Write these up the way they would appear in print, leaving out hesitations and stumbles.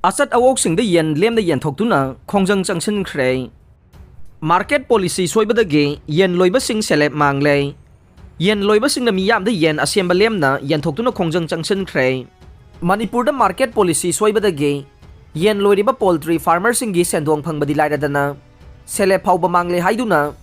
Asat awok yen lem da yen thoktuna khongjang changsin khre market policy soibadagi yen loiba sing selep mangle yen loiba sing na miyam da yen asemba lem na yen thoktuna khongjang changsin khre Manipur da market policy soibadagi yen loiriba poultry farmer singi sendong phangbadi laidana selep phauba mangle haiduna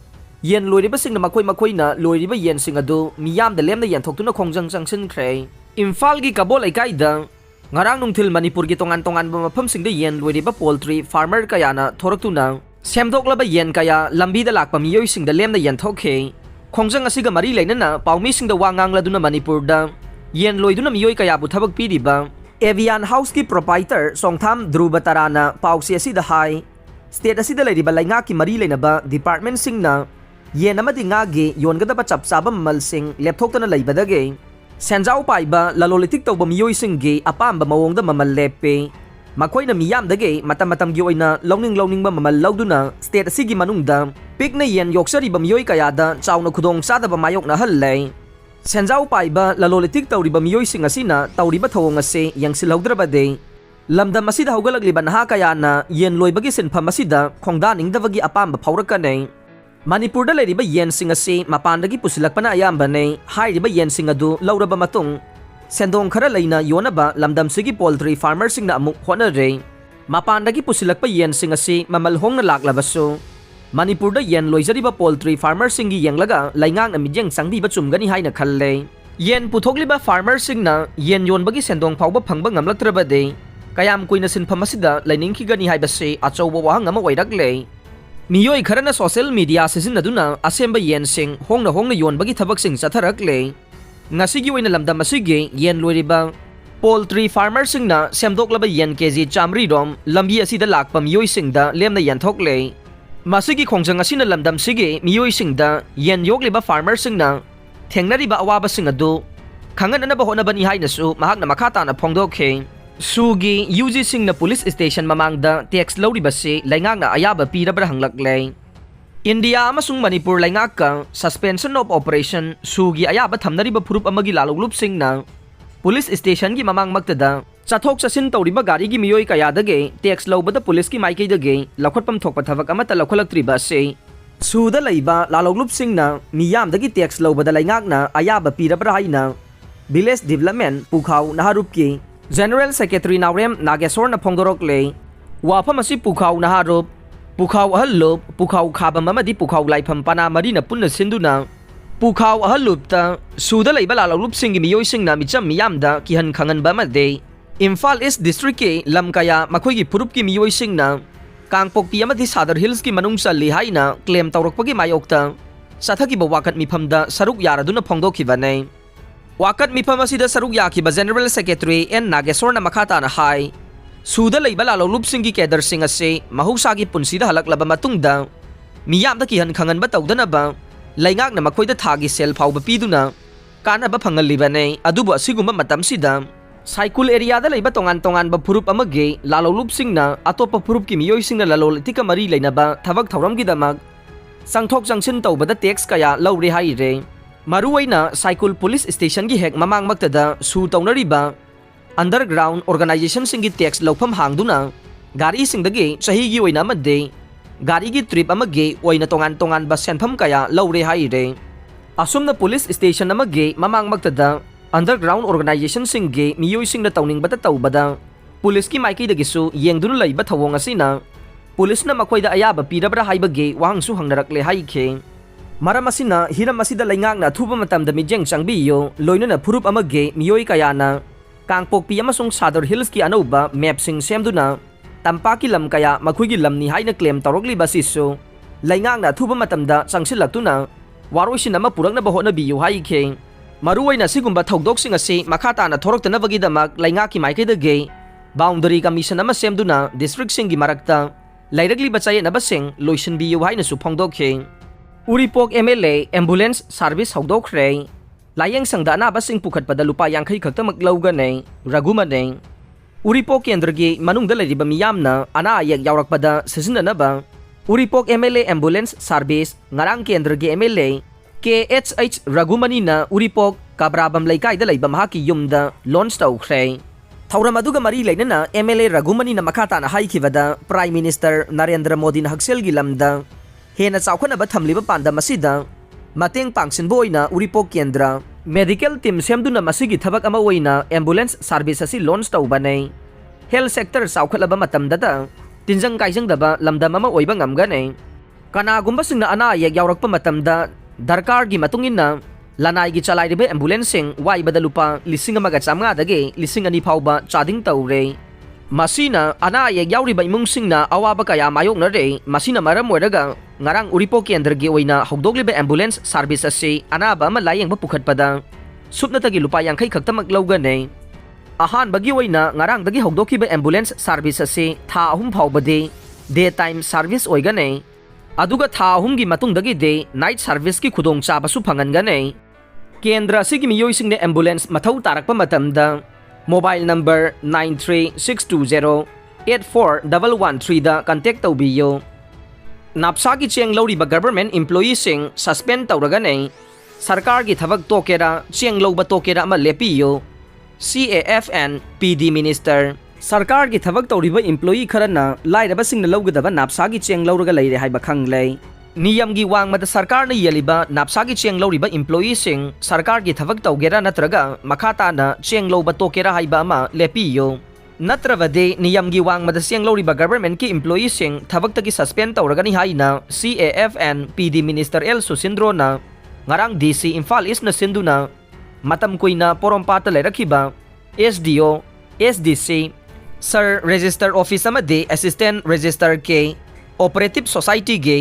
yen loiriba sing na makoi na loiriba yen sing adu miyam da lem da yen thoktuna khongjang changsin khre Imphal gi kabol aikai da ngarang nungthil Manipur gi tongan mafam singda yen loiriba poultry farmer kaya na thoraktuna semdoklaba yen kaya lambi da lakpa miyoi singda lemda yen thokhe khongjang asiga mari leinana paumi singda wangang laduna Manipur da yen loiduna miyoi kaya bu thabak piriba Avian House ki proprietor Songtham Dhruva Tarana pausi asida hai state asida leiriba lainga ki mari leinaba department singna yen amadi ngagi yongadaba chapsaba mal sing lepthoktana leibadage Senjau paiba lalolitik tawba miyoi singgi apamba mawongda mamal lepe makoina miyamdage matam gi oina lawning ba mamal lawduna state asigi manungda pikna yen yoksari ba miyoi kayada chawna khudong sadaba mayok na halle Senjau paiba lalolitik tawriba miyoi sing asina tawriba thawong ase yangsil hawdrabade lamdam asida hawgalagliba naha kayana yen loibagi sinpham asida khongdaning davagi apamba phawrakane Manipur da leiriba yen sing ase mapandagi pusilakpana ayambane hairiba yen sing adu lauraba matung sendong khara leina yonaba lamdam sigi poultry farmer sing na amuk honare mapandagi pusilakpa yen sing ase mamal hongna laklabaso Manipur da yen loijariba poultry farmer singi yenglaga laingang na midyang sangdi ba chumgani haina khalle yen puthokliba farmer sing na yen yonbagi sendong phawba phangba ngamlaktrabade kayam kuina sinpham asida lainingkhigani haibase achauba wahang ama oirakle Miyoi kharana social media sisinaduna asemba yen sing hongna yonbagi thabak sing chatharakle ngasigi oina lamdam asigi yen loiriba poultry farmer singna semdoklaba yen kg chamri rom lambi asida lakpa miyoi singda lemna yen thokle masigi khongjang asina lamdam sigi miyoi singda yen yogliba farmer singna thengnariba awaba sing adu khanganana ba honabani hainasu mahakna makhata na phongdokhe Sugi UG Sing na police station mamangda tax lawribase laingak na ayaba pirabra hanglakle India amasung Manipur laingak ka suspension of operation sugi ayaba thamnariba phurup amagi laluglup sing na police station gi mamang magtada chathok chasin tawriba gari gi miyoi kayadage tax lawbada police ki maikei dage lakhotpam thokpa thavak amata lakholaktriba se suda leiba laluglup sing na miyam dagi tax lawbada laingak na ayaba pirabra haina village development pukhau naharup ki General Secretary Naurem Nageswar na phongdorokle wafam asi pukhau naharup pukhau ahalup pukhau khabam amadi pukhau laifam pana mari na punna sinduna pukhau ahalup ta suda leiba lalulup singi miyoi singna micham miyamda kihan khangan ba made Imphal East District ke lamkaya makhoi gi phurup ki miyoi singna kangpokpi amadi Sadar Hills ki manung salli haina claim tawrokpagi mayokta sathaki ba wakat mifamda saruk yaraduna phongdokhibane Wakat mifam asida saruk yakiba General Secretary N Nageswar na makhata na hai suda leiba lalulup singi kedar sing ase mahusagi punsida halaklaba matungda miyamda kihan khangan ba tawdana ba laingak na makhoida thagi sel phawba piduna kanaba phangalibane adubu asigumba matamsida cycle area da leiba tongan ba phurup amage lalulup singna atopa phurup ki miyoi singna lalolitika mari leinaba thabak thawram gi damag sangthok jangsin tawbada tax kaya lawre haire Maruwaina Cycle Police Station gi hek mamang magtada su tawnariba underground organization singi tax lawpham hangduna gari singdagi chahi gi oina madde gari gi trip amage oina tongan ba senpham kaya lawre haire asumna police station amage mamang magtada underground organization singi miyoi singna tawning bata tawbada police ki maiki dagi su yengduna leiba thawong asina police na makhoida ayaba pirabra haibage wangsu hangnarakle haikhe Maram asina hiram asida laingak na thuba matamda mijeng changbiyo loinana phurup amage miyoi kayana kangpokpi amasung Sadar Hills ki anauba map sing semduna tampaki lam kaya makhuigi lamni haina claim tawrokli basiso laingak na thuba matamda changsilaktuna waroisin ama purakna bahona biyo haikhe maruwaina sigumba thaudok sing ase makhata na thoroktana bagi damak laingak ki maikaidage boundary commission ama semduna district singi marakta lairagli bachai na basing loisin biyo haina su phongdokhe Uripok MLA ambulance service hawdokre layeng sangda na basing pukhatpada lupa yangkhai khakta maglawgane ragumane Uripok kendragi manungda leiriba miyamna ana ayek yawrakpada sisinanaba Uripok MLA ambulance service ngarang kendragi MLA KHH Ragumani na Uripok Kabrabam Laikai da leiba mahaki yumda launch tawkhre थौरम अदुगा मरी लेनना MLA रघुमनी न मखाता न हाइखिबदा prime minister Narendra Modi न हक्सेलगी lambda हेना चाउखनबा थमलिबा पांदा मसिदा मतेंग पांगसिनबो ओइना उरिपोक केंद्र medical team सेमदुना मसिगी थबक अमा ओइना ambulance service असि launch तौबने health sector चाउखलबा मतमददा तिनजंग काइजंगदबा लमदम अमा ओइबा ngamgane कनागुम्बा सिंगना अना आयेक यावरकपा मतमदा दरकारगी मतुंगिना लनाईगी चलाइरिबे एम्बुलेंस सिंग वाइबदा लुपा 1,500 दगे 2,000 फाउबा चार्जिंग तौरे मसीना अना आयेक यावरिबा इमुंगसिंगना अवाबा कया मायोकनरे मसीना मरम ओइरगा ngarang uripo केंद्रगी ओइना हौदोगलिबे एम्बुलेंस सर्विस असि अनाबा अमा लायेंगबा पुखटपदा सुपनतगी लुपा 50 खक्तमक लौगने अहानबगी ओइना ngarangदगी हौदोकिबे एम्बुलेंस सर्विस असि था 3 फाउबदे डे टाइम सर्विस ओइगने अदुगा था 3 गी मतुंगदगी दे नाइट सर्विस की खुदोंग चाबसु फंगनगने केंद्र असिगी मियोइसिंगने एम्बुलेंस मथौ तारकपा मतमदा मोबाइल नंबर 9362084113 दा कांटेक्ट तौबियो नापसा की चेंग लौरिबा गवर्नमेंट एम्प्लॉई सिंग सस्पेंड तौरगने सरकार की थबक तोकेरा चेंग लौबा तोकेरा अमा लेपियो CAFN PD मिनिस्टर सरकार की थबक तौरिबा एम्प्लॉई खरना लाइरबा सिंग लौगदबा नापसा की चेंग लौरगा लेरे हाइबा खंगले नियम की वांगमद सरकार ने यलिबा नापसा की चेंग लौरिबा एम्प्लॉई सिंग सरकार की थबक तौगेरा नत्रगा मखाताना चेंग लौबा तोकेरा हाइबा अमा लेपियो नत्रवदे नियम की वांगमद चेंग लौरिबा गवर्नमेंट की एम्प्लॉई सिंग थबकतगी सस्पेंड तौरगनी हाइना CAFN PD मिनिस्टर L सुसिंद्रोना ngarang DC इम्फाल ईस्ट न सिंधुना मतम कुइना पोरोमपात लेरखिबा SDO SDC sir register office अमदे assistant register cooperative society के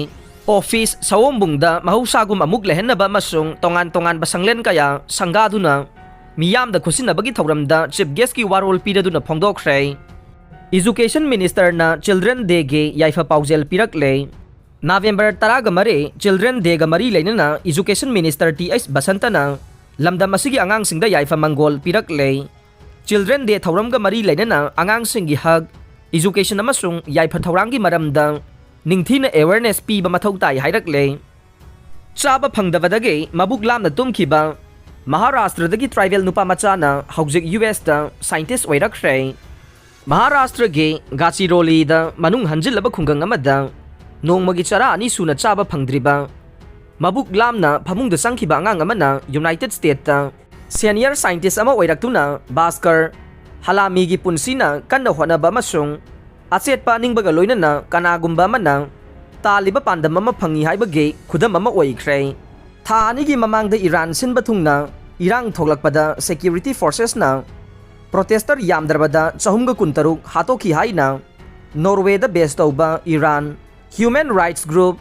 ऑफिस सवोंबुंगदा महौसागुम अमुक लेहनबा अमसुंग तोंगान तोंगान बसंगलेन कया संगादुना मियामदा खुसिनबगी थौरमदा चीफ गेस्ट की वारोल पीरदुना फोंदोखरे एजुकेशन मिनिस्टर ना चिल्ड्रन डे गे याइफा पाउजेल पिरकले नवंबर 10 चिल्ड्रन डे गा मरी लेनना एजुकेशन मिनिस्टर TH बसंतना लमदम असिगी आंगांगसिंगदा याइफा मंगोल पिरकले चिल्ड्रन डे थौरमगा मरी लेनना आंगांगसिंगी हक एजुकेशन अमसुंग याइफा थौरांगी मरमदा निंगथीना अवेयरनेस पीबा मथौ ताई हाइरकले चाबा फंगदबदगे मबुक लामना तुमखिबा महाराष्ट्रदगी ट्राइबल नुपा मचाना हौजिक US दा साइंटिस्ट ओइरखरे महाराष्ट्र गे गाचिरोलीदा मनुंग हंजिलबा खुंगंग अमदा नोंमगी चरा अनि सुना चाबा फंगद्रिबा मबुक लामना फमुंगदा संखिबा अंगांग अमना यूनाइटेड स्टेट दा सीनियर साइंटिस्ट अमा ओइरक्तुना भास्कर हलामीगी पुनसिना कन्ना होनबा अमसुंग अचेतपा निंगबगा लोइनना कनागुम्बा अमना तालिबा पांदम अमा फंगी हाइबगे खुदम अमा ओइख्रे था अनिगी ममांगदा इरान सिनबा थुंगना इरांग थोगलकपदा सिक्योरिटी फोर्सेसना प्रोटेस्टर यामदरबदा 413 हातोखी हाइना नॉर्वेदा बेस तौबा Iran human rights group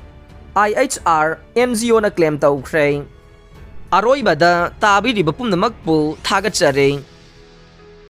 IHR NGO ना क्लेम तौख्रे अरोइबदा ताबिरिबा पुमनमकपु थागतचरे।